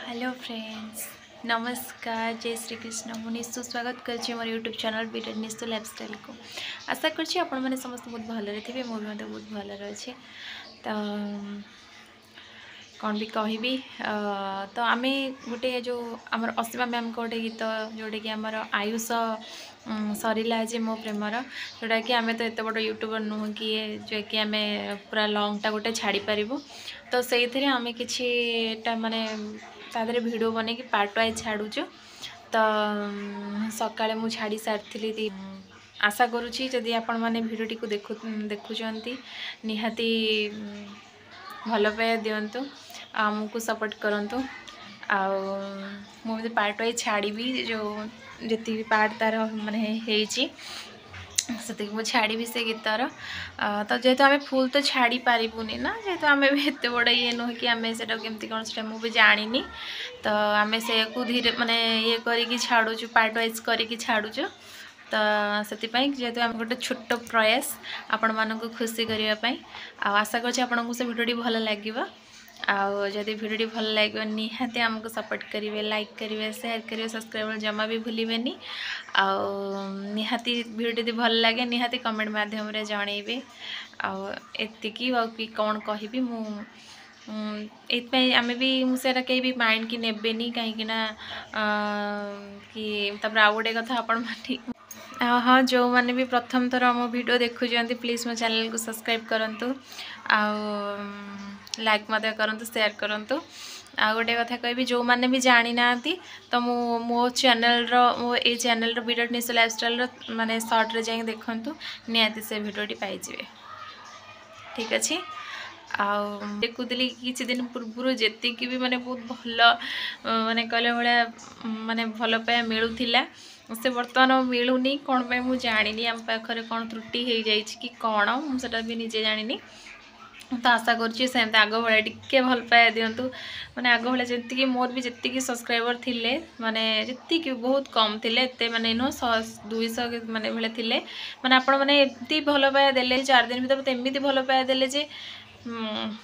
Hello friends, नमस्कार। जय श्री कृष्ण। मुझे सुस्वागत कर मोर यूट्यूब चैनल बीटेड निस्तु लाइफस्टाइल को। आशा कर आपण मैंने समस्त बहुत भलरे थे, मुझे मतलब बहुत भलरे अच्छे। तो कौन भी कहबी तो आम गोटे जो आमर असीमा मैम को गोटे गीत जोटा कि आमर आयुष सरला आज मो प्रेमर, जोटा कि आम तो एत बड़ यूट्यूबर नुह कि जो कि आम पूरा लंगटा गोटे छाड़ी पारू। तो से आम कि माने तादरे वीडियो बन कि पार्ट वाइज छाड़ुचु। तो सकाळे मु छाड़ी सारी आशा करुँची जदि आपण मैंने भिडियोटी को देखुंट निहाती भल पाया दिंतु, आमको सपोर्ट करूँ। मुझे पार्ट वाइज छाड़ी जो जी पार्ट तार मानने से मुझे छाड़ी से गीतर। तो जेहेतु आम फुल तो छाड़ी पारूनी ना, जेहेतु आम भी एत बड़ ये नुह कि आम से केमती कौन से मुझे जानी। तो आम से धीरे माने ये करके छाड़ुचु, पार्ट वाइज करके छाड़ुचु। तो से जेहेतु आम गोटे छोट प्रयास आपण मानक खुशी करने। आशा कर से भिडियोटी भल लगे। आदि भिडियोटी भल लगे निहाती आमको सपोर्ट करेंगे, लाइक करेंगे, शेयर करेंगे, सब्सक्राइब जमा भी भूलें। निहाती भिडियोटी भल लगे निहाती कमेंट माध्यम जनइबे। आती कौन कहि मु आम भी मुझे कहीं भी माइंड की नेबेनी कहीं कि आउ गोटे कथा आपण हाँ जो मैंने भी प्रथम थर मो वीडियो देखुं प्लीज़ मो चैनल को सब्सक्राइब करूँ, लाइक करूँ, शेयर करूँ। आ गोटे कथा कहि जो मैंने भी जानी ना तो मो चैनल मो ये चैनल वीडियो निश्चय लाइफस्टाइल माने शॉर्ट रे जाए देखूँ, निहाती से वीडियोटी पाइबे। ठीक अच्छे। देखुली किसी दिन पूर्व जी भी माने बहुत भल माने कहले भाया माने भल पाया मिलूला से बर्तमान मिलूनी कौन पे मुझे जानी। आम पाखे कौन त्रुटि हो जाए कि कौन मुझे भी निजे जानी। तो आशा करें आग भाया टिके भल पाया दिंतु, माने आग भाया जी मोर भी जी सब्सक्राइबर थिले माने जी बहुत कम थे, एत माने नुह 100-200 माने भाई थे। माने आपण मैंने एमती भल पाया देले 4 दिन भर एमती भल पाया देले जे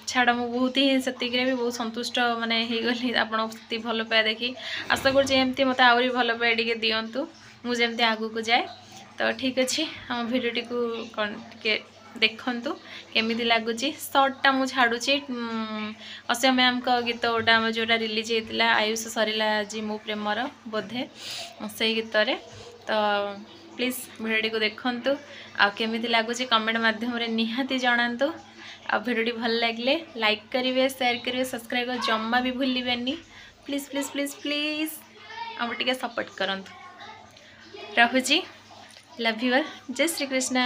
छाड़ मु बहुत ही से भी बहुत संतुष्ट माने हो गली आपड़ी भल पाया देखी। आशा करमती मत आहरी भल पाया टे दिंतु मुझे आगू को जाए। तो ठीक अच्छे आम भिडियोटी को कौन टे देखु केमी लगुच। सर्टटा मुझे छाड़ुची असीमा मैम का गीत गोटा जोटा रिलीज होता आयुष सरला आज मो प्रेमर बोधे से गीत। तो प्लीज़ भिडियोटी को देखु आमी लगुच कमेंट माध्यम निहाती जनातु। आ भिडियोटी भल लगे लाइक करेंगे, शेयर करेंगे, सब्सक्राइब जमा भी भूलें। प्लीज़ प्लीज़ प्लीज़ प्लीज़ आम टे सपोर्ट करूँ। रहुची, लव यू ऑल। जय श्री कृष्ण।